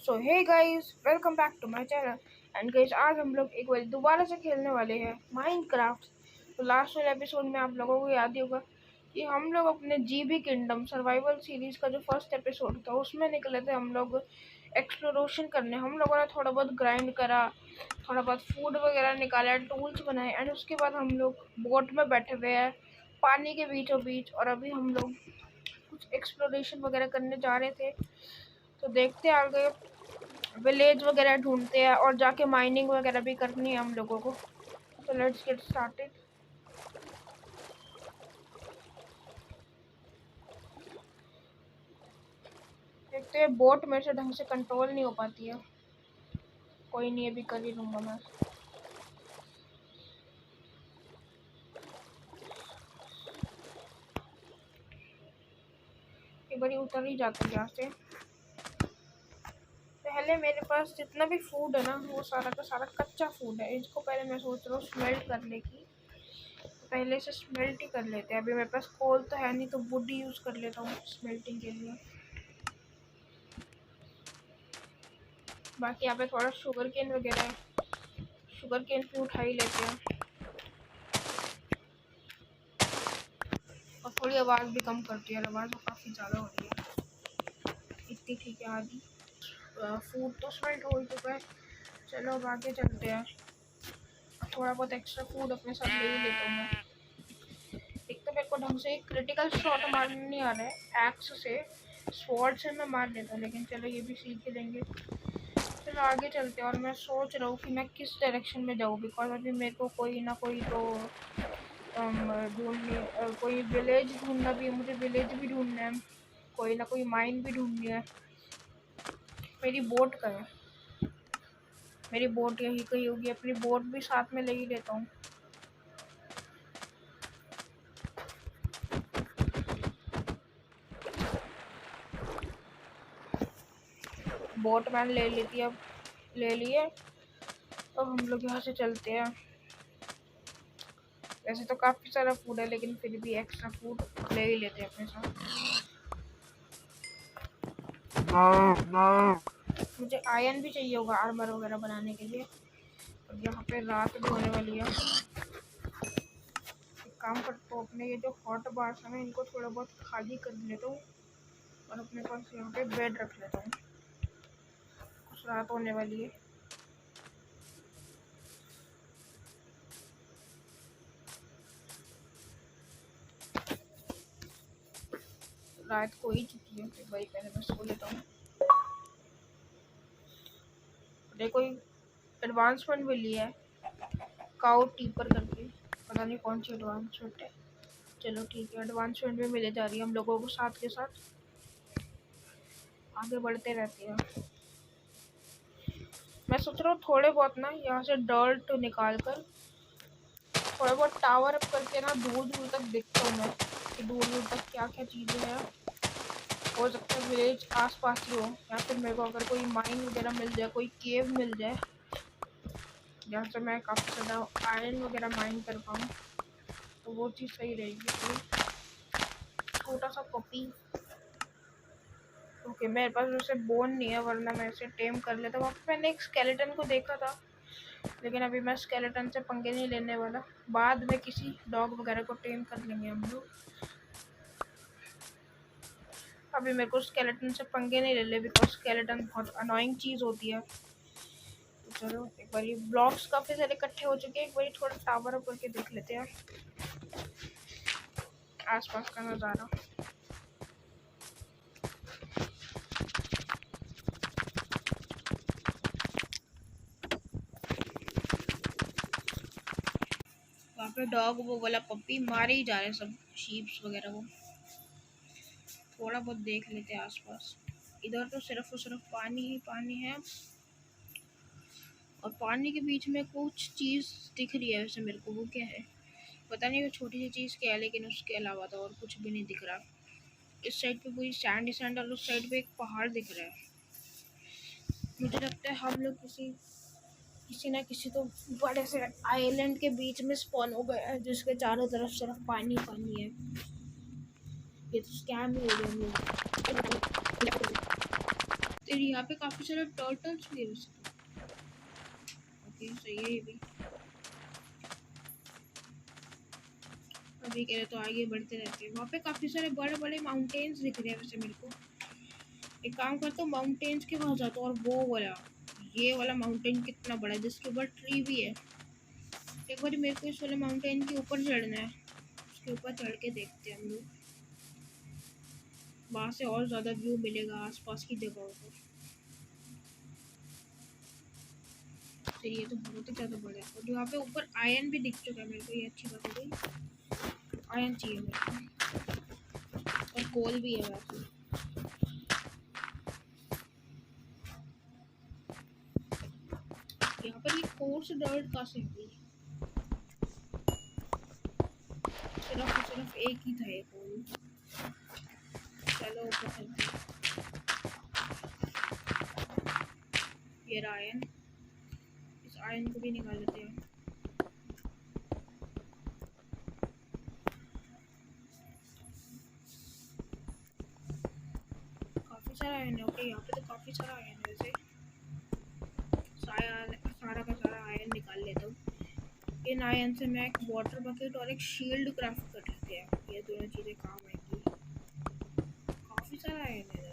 So hey guys, welcome back to my channel. And guys, आज हम लोग एक बार दोबारा से खेलने वाले हैं माइनक्राफ्ट। तो लास्ट वाले एपिसोड में आप लोगों को याद ही होगा कि हम लोग अपने जीबी किंगडम सर्वाइवल सीरीज का जो फर्स्ट एपिसोड था उसमें निकले थे हम लोग एक्सप्लोरेशन करने। हम लोगों ने थोड़ा बहुत ग्राइंड करा, थोड़ा बहुत फूड वगैरह निकाला, टूल्स बनाए एंड उसके बाद हम लोग बोट में बैठे हुए हैं पानी के बीचों बीच। और अभी हम लोग कुछ एक्सप्लोरेशन वगैरह करने जा रहे थे। तो देखते हैं आगे, विलेज वगैरह ढूंढते हैं और जाके माइनिंग वगैरह भी करनी है हम लोगों को। तो लेट्स गेट स्टार्टेड। देखते हैं, बोट मेरे से ढंग से कंट्रोल नहीं हो पाती है। कोई नहीं, अभी कर ही लूँगा मैं। एक बार उतर ही जाते हैं यहाँ से। पहले मेरे पास जितना भी फूड है ना, वो सारा का सारा कच्चा फूड है। इसको पहले मैं सोच रहा हूँ स्मेल्ट करने की। तो पहले से स्मेल्ट ही कर लेते हैं। अभी मेरे पास कोल तो है नहीं, तो वुड यूज़ कर लेता हूँ स्मेल्टिंग के लिए। बाकी यहाँ पे थोड़ा शुगर केन वगैरह है, शुगर केन भी उठा ही लेते हैं। और थोड़ी आवाज़ भी कम करती है, आवाज़ काफ़ी ज़्यादा हो रही है। इतनी ठीक है आदि। फूड तो स्मेल्ट हो ही चुका है। चलो अब आगे चलते हैं। थोड़ा बहुत एक्स्ट्रा फूड अपने साथ ले ही लेता हूँ मैं। एक तो मेरे को ढंग से क्रिटिकल शॉट मारने नहीं आ रहा है एक्स से, स्वॉर्ड से मैं मार लेता, लेकिन चलो ये भी सीख ही लेंगे। चलो आगे चलते हैं। और मैं सोच रहा हूँ कि मैं किस डायरेक्शन में जाऊँ, बिकॉज अभी मेरे को कोई ना कोई तो ढूंढनी, कोई विलेज ढूंढना भी है, मुझे विलेज भी ढूंढना है, कोई ना कोई माइन भी ढूंढनी है। मेरी बोट का है, मेरी बोट यही कहीं होगी। अपनी बोट भी साथ में ले ही लेता हूँ। बोट मैंने ले ली थी, अब ले लिए। अब हम लोग यहाँ से चलते हैं। वैसे तो काफ़ी सारा फूड है, लेकिन फिर भी एक्स्ट्रा फूड ले ही लेते हैं अपने साथ। मुझे आयरन भी चाहिए होगा आर्मर वगैरह बनाने के लिए। और यहाँ पे रात भी होने वाली है। एक काम करता हूँ, अपने ये जो हॉट बार्स हैं इनको थोड़ा बहुत खाली कर लेता हूँ और अपने पास यहाँ पे बेड रख लेता हूँ। कुछ रात होने वाली है। रात को ही चुकी है, फिर वही पहले मैं सो लेता हूँ। देखो एडवांसमेंट भी लिया है, काउ टीपर करके, पता नहीं कौन सी एडवांसमेंट है। चलो ठीक है, एडवांसमेंट भी मिले जा रही है हम लोगों को, साथ के साथ आगे बढ़ते रहते हैं। मैं सोच रहा हूँ थोड़े बहुत ना यहाँ से डर्ट निकाल कर थोड़ा बहुत टावर अप करके ना दूर दूर तक देखता हूँ मैं कि दूर दूर तक क्या क्या चीज़ें हैं। हो सकता है विलेज आस पास ही हो, या फिर मेरे को अगर कोई माइन वगैरह मिल जाए, कोई केव मिल जाए जहाँ से मैं काफ़ी ज़्यादा आयरन वगैरह माइन कर पाऊँ, तो वो चीज़ सही रहेगी। कोई छोटा सा पपी। ओके, मेरे पास वैसे बोन नहीं है, वरना मैं इसे टेम कर लेता। वहाँ पे मैंने एक स्केलेटन को देखा था, लेकिन अभी मैं स्केलेटन से पंगे नहीं लेने वाला। बाद में किसी डॉग वगैरह को टेम कर लेंगे हम लोग। अभी मेरे को स्केलेटन से पंगे नहीं ले ले, बिकॉज स्केलेटन बहुत अनोइंग चीज़ होती है। तो चलो एक बार ये ब्लॉक्स काफ़ी सारे इकट्ठे हो चुके हैं, एक बार थोड़ा टावर अप करके देख लेते हैं आसपास का नज़ारा। वहाँ पे डॉग वो वाला पप्पी मारे ही जा रहे हैं सब, शीप्स वगैरह वो। थोड़ा बहुत देख लेते हैं आसपास। इधर तो सिर्फ और सिर्फ पानी ही पानी है, और पानी के बीच में कुछ चीज़ दिख रही है वैसे मेरे को। वो क्या है पता नहीं, वो छोटी सी चीज़ क्या है, लेकिन उसके अलावा तो और कुछ भी नहीं दिख रहा। इस साइड पे पूरी सैंड ही सैंड, और उस साइड पे एक पहाड़ दिख रहा है। मुझे लगता है हम लोग किसी किसी ना किसी तो बड़े से आइलैंड के बीच में स्पॉन हो गए हैं, जिसके चारों तरफ सिर्फ पानी पानी है। ये तो स्कैम ही हो गया हम लोग। फिर यहाँ पे काफी सारे टर्टल्स भी है उसके। ओके सही है ये भी। अभी कह रहे तो आगे बढ़ते रहते हैं। वहाँ पे काफी सारे बड़े बड़े माउंटेन्स दिख रहे हैं वैसे मेरे को। एक काम करता हूँ माउंटेन्स के पास जाता हूँ और वो वाला, ये वाला माउंटेन कितना बड़ा है जिसके ऊपर ट्री भी है। एक बार मेरे को इस वाले माउंटेन के ऊपर चढ़ना है, उसके ऊपर चढ़ के देखते हैं हम लोग। वहाँ से और ज़्यादा व्यू मिलेगा आसपास की जगहों पर। तो ये तो बहुत ही ज़्यादा बड़ा है और यहाँ पे ऊपर आयरन भी दिख चुका है मेरे को, ये अच्छी बात हो गई। आयरन चाहिए मेरे को और कोल भी है वैसे। यहाँ पर ये कोर्स डर्ट कहाँ से हुई? सिर्फ एक ही था ये कोल। चलो ऊपर चलते हैं। ये आयरन, इस आयरन को भी निकाल लेते हैं। काफ़ी सारा आयरन है। ओके यहाँ पे तो काफ़ी सारा आयरन है वैसे। सारा का सारा आयरन निकाल लेता हूँ। इन आयरन से मैं एक वाटर बकेट और एक शील्ड क्राफ्ट कर लेते हैं। ये दोनों चीज़ें काम आएंगी। काफ़ी सारा आयरन है।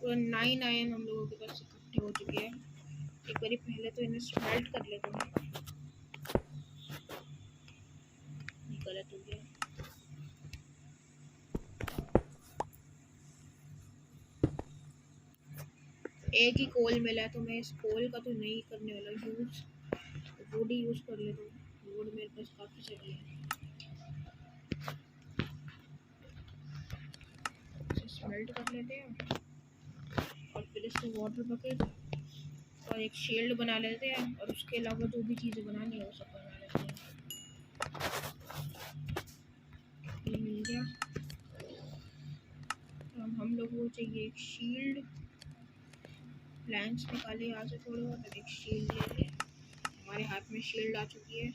पूरा 9 आयरन हम लोगों के पास इकट्ठे हो चुके हैं। एक बारी पहले तो इन्हें स्मेल्ट कर लेते हैं। गलत हो गया। एक ही कोल मिला है तो मैं इस कोल का तो नहीं करने वाला यूज़, वुड ही यूज़ कर लेता हूँ। वुड मेरे पास काफ़ी सारी है। स्मेल्ट कर लेते हैं और फिर इससे वाटर बकेट और एक शील्ड बना लेते हैं और उसके अलावा जो भी चीज़ें बनानी है वो सब बना लेते हैं। ये मिल गया। तो हम लोगों को चाहिए एक शील्ड। प्लैंक्स निकाले यहाँ से थोड़े बहुत और एक शील्ड ले लें। हमारे हाथ में शील्ड आ चुकी है।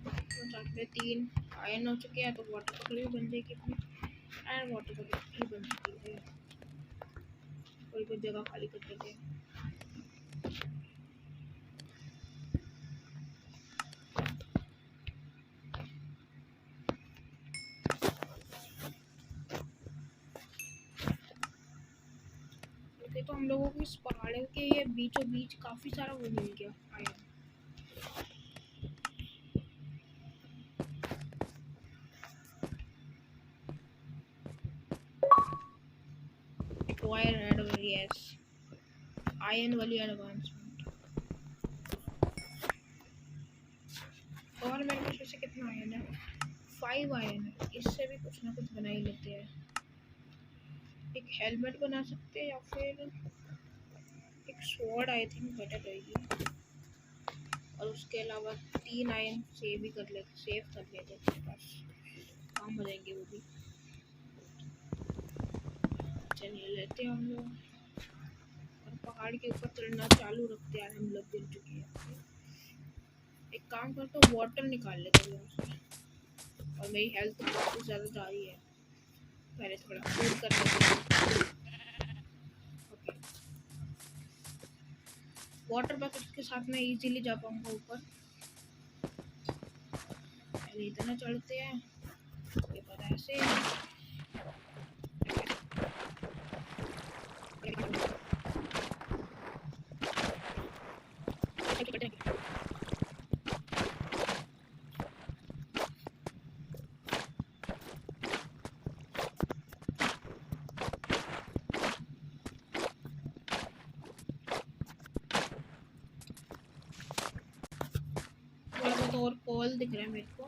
तो साथ में 3 आयरन हो चुके हैं तो वाटर बकेट भी बन जाएगी अपनी। एंड वाटर बकेट भी बन चुकी है। कोई कोई जगह खाली कर देते हैं। तो हम लोगों को इस पहाड़ के ये बीचों बीच काफी सारा वो मिल गया आयरन। यस, आयरन वाली एडवांसमेंट। और मेरे पास वैसे कितना आयरन है? 5 आयरन है। इससे भी कुछ ना कुछ बना ही लेते हैं। एक हेलमेट बना सकते हैं या फिर एक स्वॉर्ड आई थिंक बेटर रहेगी। और उसके अलावा 3 आयरन सेव भी कर लेते, सेव कर लेते हैं, बस काम हो जाएंगे वो भी। चलिए लेते हैं हम लोग और पहाड़ के ऊपर चढ़ना चालू रखते हैं। हम लोग गिर चुके हैं। एक काम करते हैं वाटर निकाल लेते हैं उसमें। और मेरी हेल्थ बहुत ज़्यादा जा रही है, पहले थोड़ा फूड कर लेते हैं। ओके, वाटर बकेट के साथ मैं इजीली जा पाऊंगा ऊपर। पहले इतना चढ़ते हैं, उसके बाद ऐसे और कोल दिख रहा है मेरे को।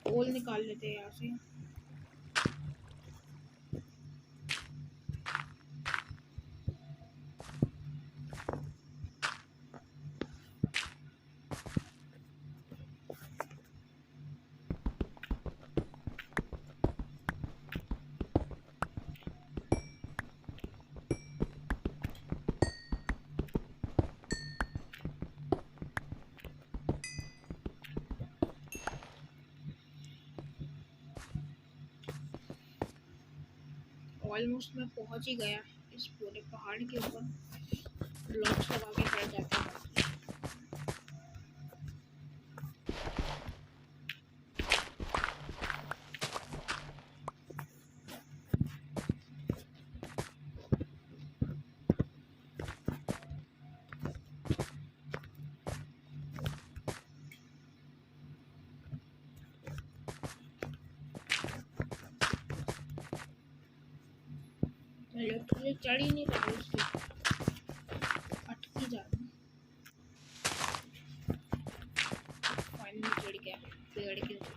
कोल निकाल लेते हैं यहाँ से। ऑलमोस्ट मैं पहुंच ही गया इस पूरे पहाड़ के ऊपर। ब्लॉक्स लगा के चढ़ जाते हैं। लिटरली चढ़ ही नहीं पा रही उसकी, अटकी जा रही। फाइनली चढ़ गया पेड़ के ऊपर।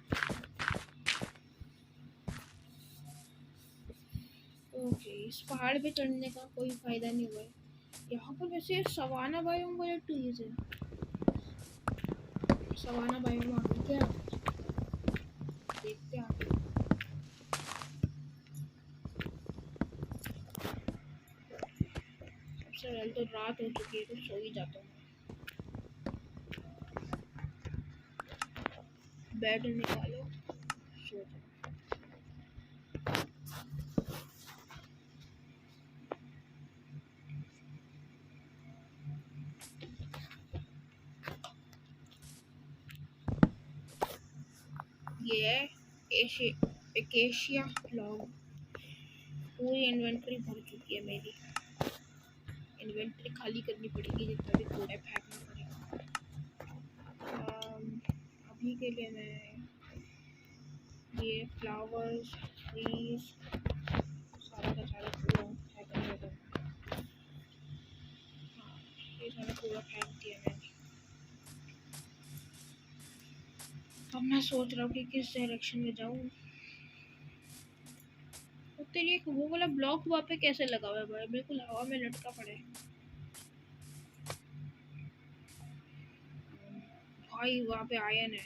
ओके, इस पहाड़ पे चढ़ने का कोई फायदा नहीं हुआ है। यहाँ पर वैसे सवाना बायोम वाले ट्रीज है। सवाना बायोम आ गया क्या, देखते हैं आगे। सबसे पहले तो रात हो चुकी है तो सो ही जाता हूँ। बेड निकालो, सो जाओ। ये है एकेशिया फ्लावर। पूरी इन्वेंटरी भर चुकी है मेरी। इन्वेंटरी खाली करनी पड़ेगी, जितना भी कूड़ा फेंकना पड़ेगा। अभी के लिए मैं ये फ्लावर्स, ट्रीज, सारा का सारा कूड़ा फेंकने लगा। हाँ, ये सारा कूड़ा फेंक दिया मैंने। अब मैं सोच रहा हूँ कि किस डायरेक्शन में जाऊँ। तो तेरी एक वो वाला ब्लॉक वहाँ पे कैसे लगा हुआ है भाई, बिल्कुल हवा में लटका पड़े भाई। वहाँ पे आयन है,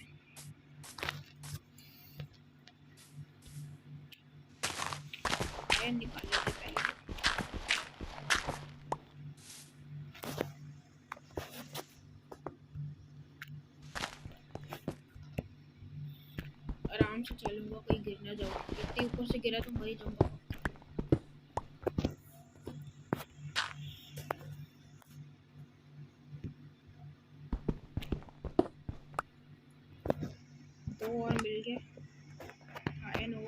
आयन निकाल लेते पहले। आराम से चलूंगा, कहीं गिर ना जाऊँ। इतने ऊपर से गिरा तो मर ही जाऊंगा। दो और मिल गए आयन हो।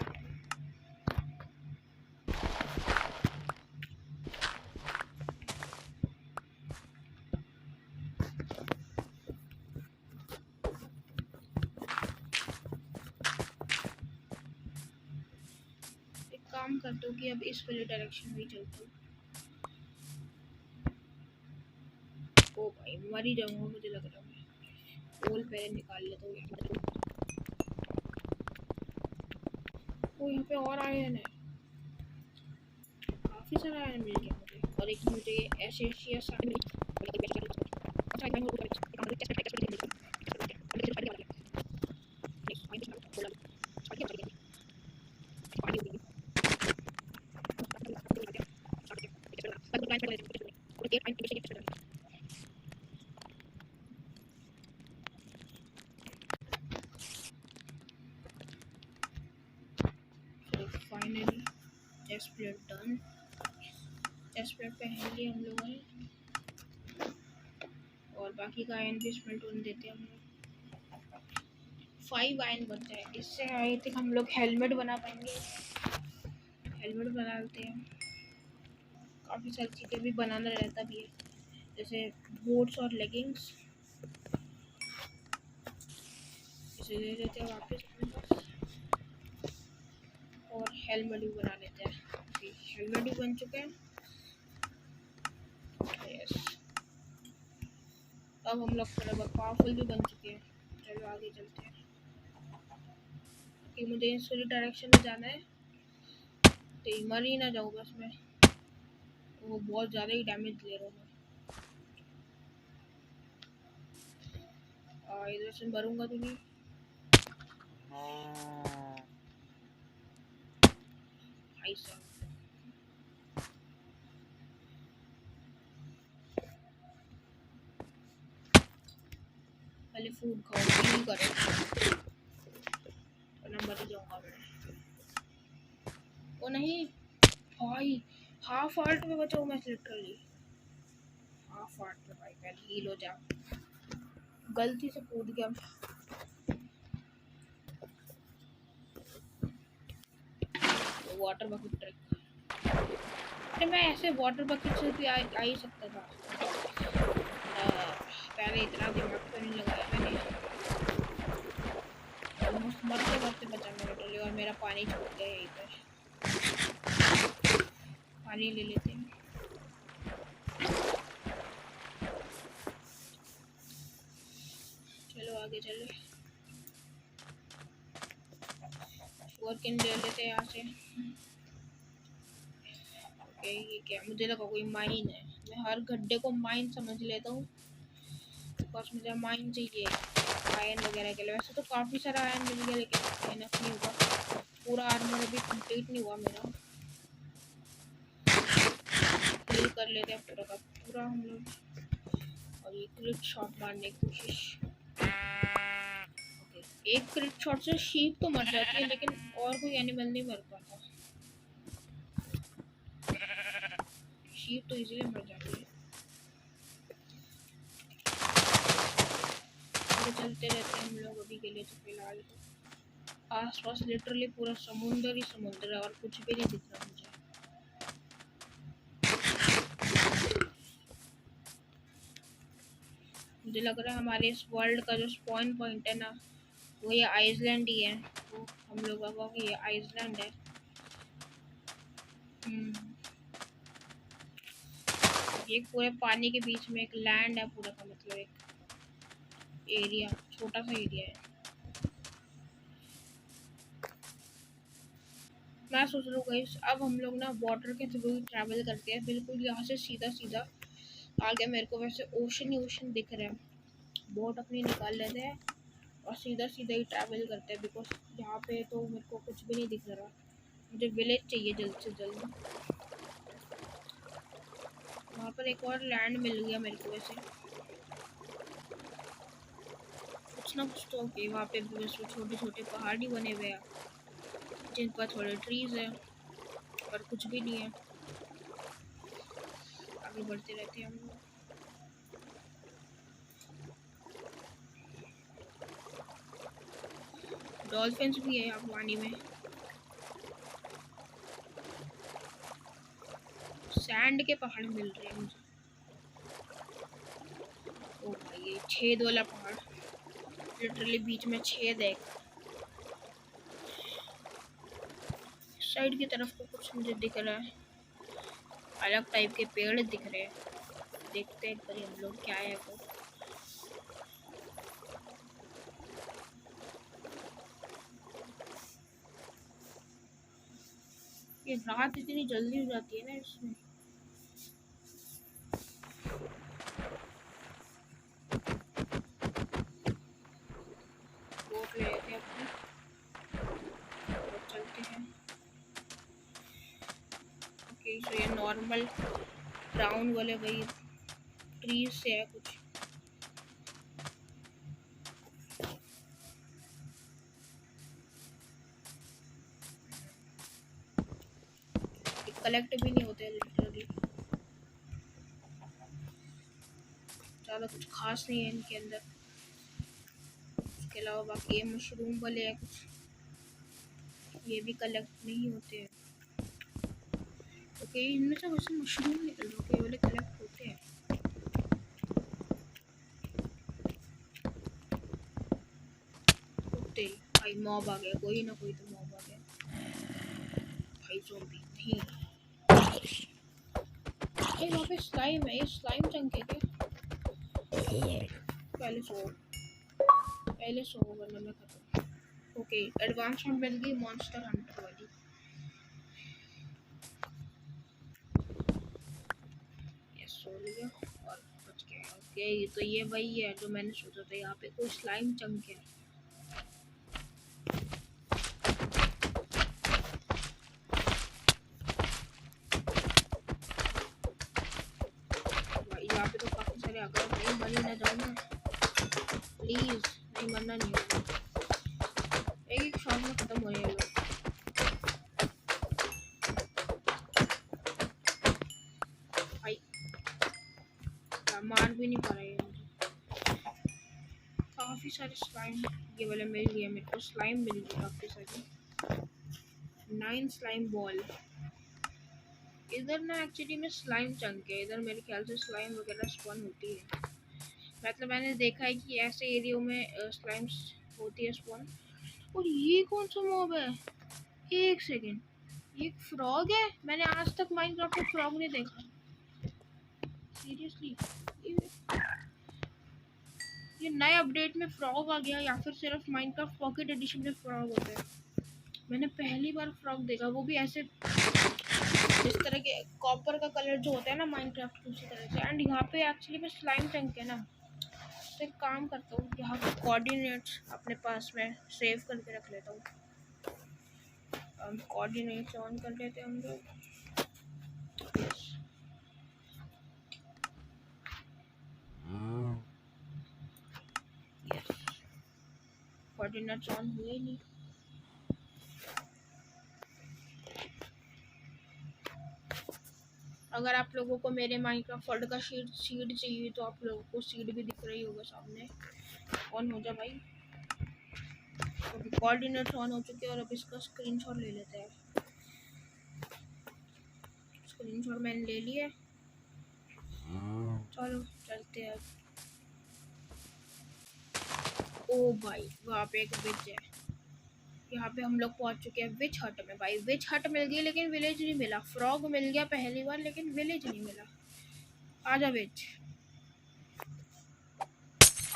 एक काम करता हूँ कि अब इस वाले डायरेक्शन में ही चलता हूँ। ओ भाई मर ही जाऊंगा मुझे लग रहा है। पोल पहले निकाल लेता हूँ। ओ यहाँ पे और आयन है, काफी सारा आयन मिल गया मुझे। और एक मुझे एशेशिया साइड मिली। Finally chest plate done. Chest plate पहन ली हम लोगों ने, और बाकी का आयन भी स्मेल्ट होने देते हैं हम लोग। 5 आयन बच जाए, इससे आई थिंक हम लोग हेलमेट बना पाएंगे। हेलमेट बना लेते हैं। काफ़ी सारी चीज़ें भी बनाना रहता भी है, जैसे बोट्स और लेगिंग्स। इसे ले लेते हैं वापस अपने पास, और हेलमेट भी बना लेते हैं। हेलमेट भी बन चुके हैं। यस, अब हम लोग थोड़ा बहुत पावरफुल भी बन चुके हैं। चलो आगे चलते हैं कि मुझे इस डायरेक्शन में जाना है, तो मर ही ना जाऊँ बस मैं। वो बहुत ज़्यादा ही डैमेज ले रहा हूँ मैं। इधर से मरूंगा तो नहीं। भाई साहब, पहले फूड खाओ, नहीं करो तो मर ही जाऊंगा मैं। ओ नहीं, भाई हाफ हार्ट में बचा हूँ मैं लिटरली। हाफ हार्ट में भाई पहले हील हो जा। गलती से कूद गया। Water bucket trick. अरे मैं ऐसे वाटर बकेट से भी आ ही सकता था। पहले इतना दिमाग तो नहीं लगाया मैंने। ऑलमोस्ट मरते मरते बचा मैं लिटरली, और मेरा पानी छूट गया यहीं पर। पानी ले लेते हैं। चलो आगे चले। और किन ले लेते हैं यहाँ से। ओके ये क्या, मुझे लगा कोई माइन है। मैं हर गड्ढे को माइन समझ लेता हूँ, बिकॉज मुझे माइन चाहिए आयरन वगैरह के लिए। वैसे तो काफ़ी सारा आयरन मिल गया, लेकिन इनफ नहीं हुआ। पूरा आर्मर अभी कंप्लीट नहीं हुआ मेरा। फिल कर लेते हैं पूरा का पूरा हम लोग, और ये क्रिट शॉट मारने की कोशिश। एक क्रिट शॉट से शीप तो मर जाती है, लेकिन और कोई एनिमल नहीं मर पाता। शीप तो इजीली मर जाती है। आगे चलते रहते हैं हम लोग अभी के लिए। तो फिलहाल आसपास लिटरली पूरा समुंदर ही समुंदर है, और कुछ भी नहीं दिख रहा मुझे। मुझे लग रहा है हमारे इस वर्ल्ड का जो स्पॉन पॉइंट है ना, वो ये आइसलैंड ही है। वो हम लोगों का ये आइसलैंड है। ये पूरे पानी के बीच में एक लैंड है पूरा का, मतलब एक एरिया, छोटा सा एरिया है। मैं सोच रहा हूँ गाइस, अब हम लोग ना वाटर के थ्रू ट्रैवल करते हैं, बिल्कुल यहाँ से सीधा सीधा आगे। मेरे को वैसे ओशन ही ओशन दिख रहा है। बोट अपनी निकाल लेते हैं और सीधा सीधा ही ट्रैवल करते हैं, बिकॉज यहाँ पे तो मेरे को कुछ भी नहीं दिख रहा। मुझे विलेज चाहिए जल्द से जल्द। वहाँ पर एक और लैंड मिल गया मेरे को वैसे, कुछ ना कुछ तो। ओके वहाँ पे भी बस छोटे छोटे पहाड़ ही बने हुए हैं, जिन पर थोड़े ट्रीज हैं, पर कुछ भी नहीं है। आगे बढ़ते रहते हैं हम लोग। डॉल्फिन्स भी है यहाँ पानी में। सैंड के पहाड़ मिल रहे हैं मुझे। ओ भाई ये छेद वाला पहाड़, लिटरली बीच में छेद है। साइड की तरफ को कुछ मुझे दिख रहा है, अलग टाइप के पेड़ दिख रहे हैं। देखते हैं कहीं हम लोग क्या है वो। ये रात इतनी जल्दी हो जाती है ना इसमें। बोट ले लेते हैं अपनी और चलते हैं। ओके सो ये नॉर्मल ब्राउन वाले वही ट्रीज से है कुछ। कलेक्ट भी नहीं होते लिटरली, ज़्यादा कुछ खास नहीं है इनके अंदर। इसके अलावा बाकी ये मशरूम वाले हैं कुछ, ये भी कलेक्ट नहीं होते हैं। ओके इनमें से वैसे मशरूम निकल रहे, ओके वाले कलेक्ट होते हैं। कुत्ते भाई, मॉब आ गया, कोई ना कोई तो मॉब आ गया भाई। ज़ॉम्बी नहीं, वहाँ पे स्लाइम है। ये स्लाइम चंक है क्या? पहले सो वरना मैं खत्म। ओके एडवांसमेंट मिल गई मॉन्स्टर हंटर वाली। ये सो लिया और बच गया। ओके तो ये वही है जो मैंने सोचा था, यहाँ पे कोई स्लाइम चंक है। यहाँ पे तो काफी सारे आ गए भाई, मर ही ना जाऊँ मैं प्लीज। नहीं मरना नहीं होगा, एक शॉट में खत्म हो जाएगा। भी नहीं पा रहा है मुझे। काफ़ी सारे स्लाइम ये वाले मिल गए मेरे को, स्लाइम मिल गई काफ़ी सारी। 9 स्लाइम बॉल। इधर ना एक्चुअली में स्लाइम चंक है, इधर मेरे ख्याल से स्लाइम वगैरह स्पॉन होती है। मतलब मैंने देखा है कि ऐसे एरियो में स्लाइम्स होती है स्पॉन। और ये कौन सा मॉब है? एक सेकेंड, ये फ्रॉग है? मैंने आज तक माइनक्राफ्ट में फ्रॉग नहीं देखा सीरियसली। ये नए अपडेट में फ्रॉग आ गया या फिर सिर्फ माइनक्राफ्ट पॉकेट एडिशन में फ्रॉग होता है? मैंने पहली बार फ्रॉग देखा, वो भी ऐसे इस तरह के कॉपर का कलर जो होता है ना माइनक्राफ्ट की, उसी तरह से। एंड यहाँ पे एक्चुअली में स्लाइम टैंक है ना, तो एक काम करता हूँ, यहाँ पे कोऑर्डिनेट्स अपने पास में सेव करके रख लेता हूँ। हम कोऑर्डिनेट्स ऑन कर लेते हैं हम लोग। कोऑर्डिनेट्स ऑन हुए नहीं। अगर आप लोगों को मेरे माइनक्राफ्ट वर्ल्ड का सीड चाहिए तो आप लोगों को सीड भी दिख रही होगा सामने। ऑन हो जा भाई। कोऑर्डिनेट्स ऑन हो चुके हैं और अब इसका स्क्रीनशॉट ले लेते हैं। स्क्रीनशॉट मैंने ले लिया। चलो चलते हैं। ओ भाई वहाँ पे एक विच है। यहाँ पे हम लोग पहुँच चुके हैं विच हट में। भाई विच हट मिल गई लेकिन विलेज नहीं मिला। फ्रॉग मिल गया पहली बार लेकिन विलेज नहीं मिला। आजा विच।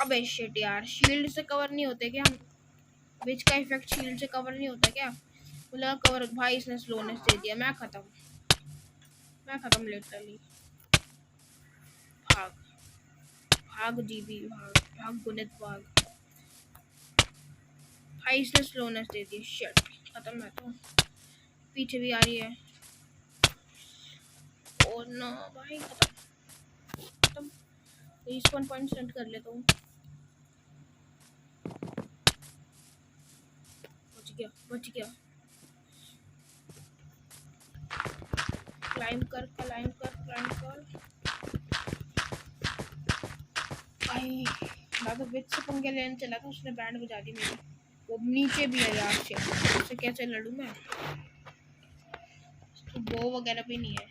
अबे शिट यार, शील्ड से कवर नहीं होते क्या? हम विच का इफेक्ट शील्ड से कवर नहीं होता क्या? बोला कवर। भाई इसने स्लोनेस दे दिया। मैं खत्म लिटरली। भाग भाग जीबी भाग भाग गुनित भाग। भाई इसने स्लोनेस दे दी। शिट खत्म। मैं तो पीछे भी आ रही है। ओ नो भाई खत्म। रिस्पॉन पॉइंट सेंड कर लेता हूँ। बच गया। क्लाइंब कर भाई। मैं तो विच से पंगे लेने चला था, उसने बैंड बजा दी मेरी। वो नीचे भी है यार से, उससे कैसे लड़ूं मैं? तो बो वगैरह भी नहीं है।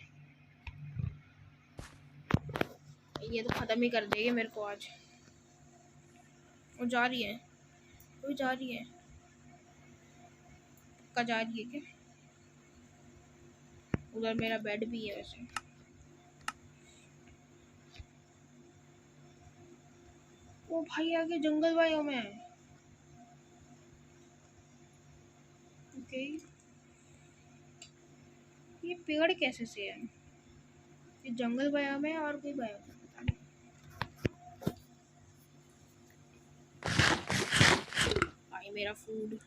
ये तो खत्म ही कर देगी मेरे को आज। वो जा रही है। पक्का जा रही है क्या? उधर मेरा बेड भी है वैसे। ओ भाई आगे जंगल बायोम है। ओके ये पेड़ कैसे से है? ये जंगल बायोम है और कोई बायोम है पता नहीं। भाई मेरा फूड।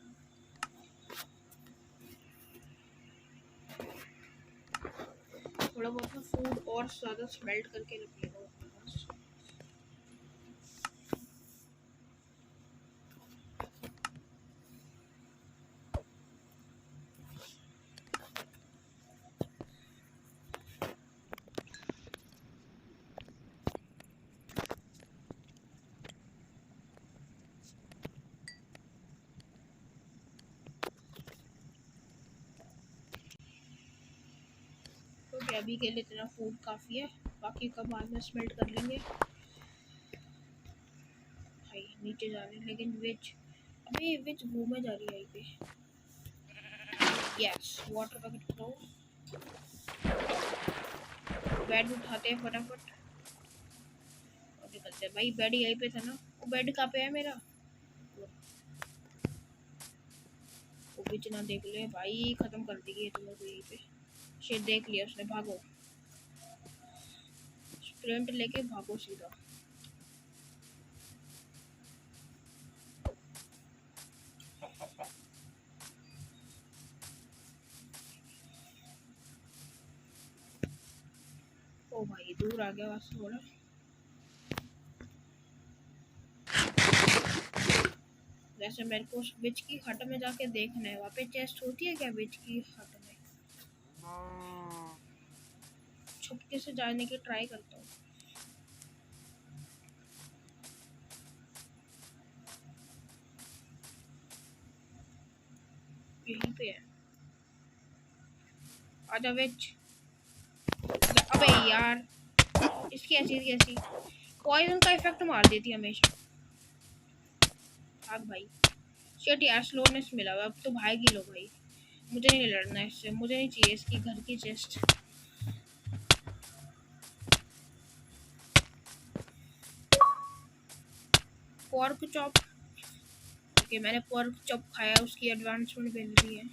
थोड़ा बहुत ना फूड और ज़्यादा स्मेल्ट करके रख लेगा अपने पास। तो अभी के लिए इतना फूड काफ़ी है, बाकी का बाद में स्मेल्ट कर लेंगे। भाई नीचे जा रहे हैं लेकिन विच अभी विच घूमे जा रही है यहीं पे। यस वाटर बकेट को बेड उठाते हैं फटाफट और निकलते हैं। भाई बेड यहीं पे था ना? वो बेड कहाँ पे है मेरा? वो विच ना देख ले भाई, खत्म कर देगी तुम लोग यहीं पे। शेर देख लिया उसने। भागो स्प्रिंट लेके भागो सीधा। ओ भाई दूर आ गया वहां से थोड़ा। वैसे मेरे को विच की हट में जाके देखना है, वहाँ पे चेस्ट होती है क्या विच की हट में? छुपके से जाने की ट्राई करता हूँ। यहीं पे है। आजा विच। अबे यार, इसकी ऐसी कैसी पॉइजन का इफेक्ट मार देती है हमेशा। भाग भाई। शिट यार, स्लोनेस मिला हुआ, अब तो भाग ही लो भाई। मुझे नहीं लड़ना इससे, मुझे नहीं चाहिए इसकी घर की चेस्ट। Pork chop. ओके, मैंने पोर्क चॉप खाया, उसकी एडवांसमेंट मिल रही है।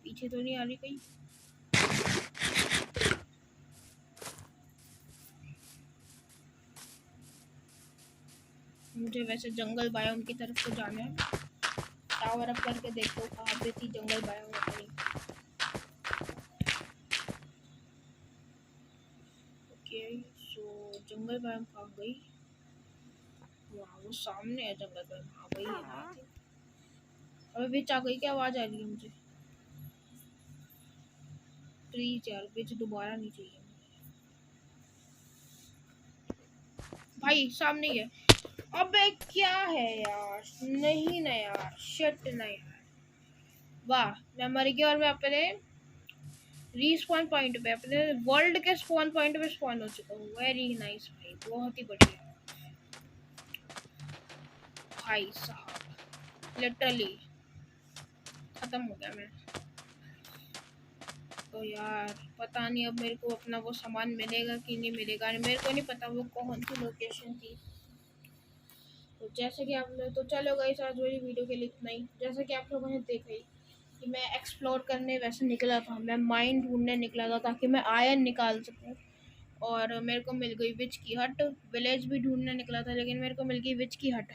पीछे तो नहीं आ रही कहीं। मुझे वैसे जंगल बायोम की तरफ तो जाना है। टावर अप करके देखो कहाँ पे थी जंगल बायोम अपनी। ओके, सो जंगल बायोम कहाँ गई? वाह, वो सामने है जंगल बायोम। हाँ वही है। अबे बीच आ गई, क्या आवाज आ रही है मुझे? प्लीज यार, बीच दोबारा नहीं चाहिए भाई, सामने ही है। अबे क्या है यार, नहीं ना यार, शिट ना यार। वाह, मैं मर गया और मैं अपने रीस्पॉन पॉइंट पे, अपने वर्ल्ड के स्पॉन पॉइंट पे स्पॉन हो चुका हूँ। वेरी नाइस भाई, बहुत ही बढ़िया भाई साहब, लिटरली खत्म हो गया मैं तो। यार पता नहीं अब मेरे को अपना वो सामान मिलेगा कि नहीं मिलेगा, मेरे को नहीं पता वो कौन सी लोकेशन थी। तो जैसे कि आप लोग, तो चलो गाइस, आज वाली वीडियो के लिए इतना ही। जैसे कि आप लोगों ने देखा ही कि मैं एक्सप्लोर करने वैसे निकला था, मैं माइन ढूंढने निकला था ताकि मैं आयरन निकाल सकूं। और मेरे को मिल गई विच की हट। विलेज भी ढूंढने निकला था लेकिन मेरे को मिल गई विच की हट।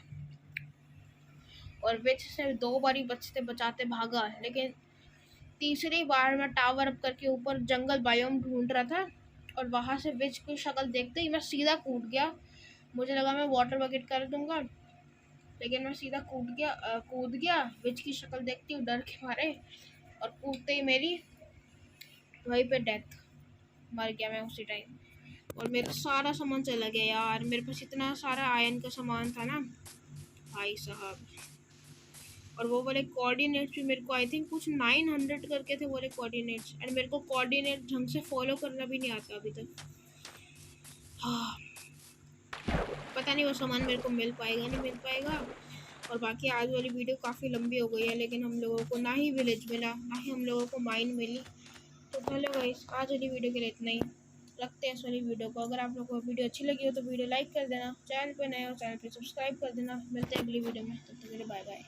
और विच से 2 बारी बचते बचाते भागा, लेकिन तीसरी बार मैं टावर अप करके ऊपर जंगल बायोम ढूंढ रहा था और वहां से विच की शक्ल देखते ही मैं सीधा कूद गया। मुझे लगा मैं वाटर बकेट कर दूंगा, लेकिन मैं सीधा कूद गया विच की शक्ल देखती हूँ डर के मारे। और कूदते ही मेरी वहीं पे डेथ, मर गया मैं उसी टाइम। और मेरा सारा सामान चला गया यार, मेरे पास इतना सारा आयरन का सामान था ना भाई साहब। और वो वाले कोऑर्डिनेट्स भी मेरे को आई थिंक कुछ 900 करके थे वाले कोऑर्डिनेट्स, एंड मेरे को कोऑर्डिनेट ढंग से फॉलो करना भी नहीं आता अभी तक। हाँ, पता नहीं वो सामान मेरे को मिल पाएगा नहीं मिल पाएगा। और बाकी आज वाली वीडियो काफ़ी लंबी हो गई है, लेकिन हम लोगों को ना ही विलेज मिला ना ही हम लोगों को माइन मिली। तो चलो गाइस, आज वाली वीडियो के लिए इतना ही। रखते हैं इस वाली वीडियो को। अगर आप लोगों को वीडियो अच्छी लगी हो तो वीडियो लाइक कर देना, चैनल पे नए हो चैनल पे सब्सक्राइब कर देना। मिलते हैं अगली वीडियो में, तब तक के लिए बाय बाय।